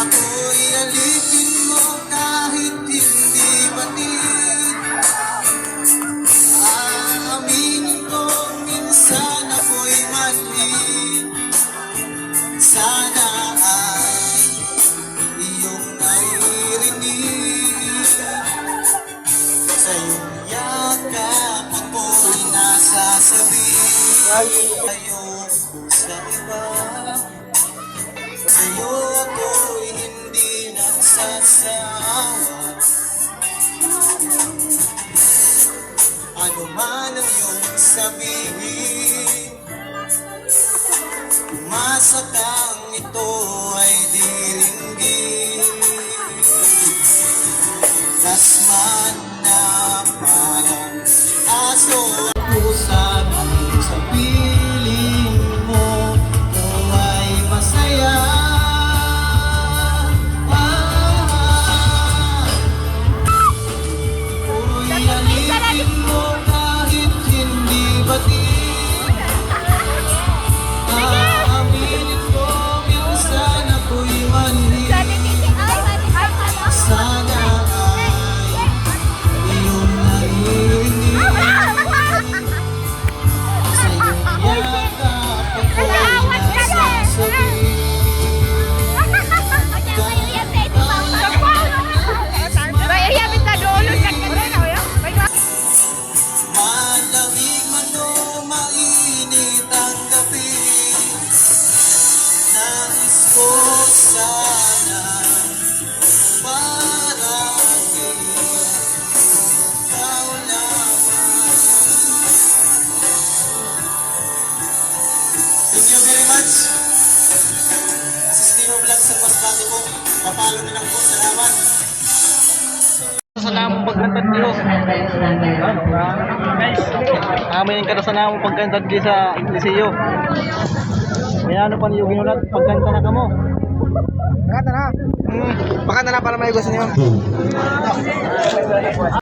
ako'y alipin mo kahit hindi batid. Aaminin ko minsan ako'y manhid. Sana ay iyong naririnig. Sa iyong yakap ako'y nasasabi. Ayoko sa iba. Sa'yo ako'y hindi nagsasawa. Ano man ang iyong sabihin, umasa kang ito ay diringgin. Dasman na parang aso sabi sa piling mo kung ay masaya. Uy, alipin mo kahit hindi batid. Aaminin ko minsan ako'y manhid. Sana ay iyong naririnig. Sa iyong yakap ako'y nasasabi. Malamig man o mainit ang gabi, nais ko sana parating ikaw lamang. Thank you very much. Asistimo vlog sa masbate ko. Papalo na lang po. Salamat. Sa namong pagkantad niyo. Amayin ka na sa namong pagkantad niyo sa Liseyo. Kaya ano pa niyo ginulat pagkanta na kamo. Pakanta na. Pakanta na para may gusto niyo.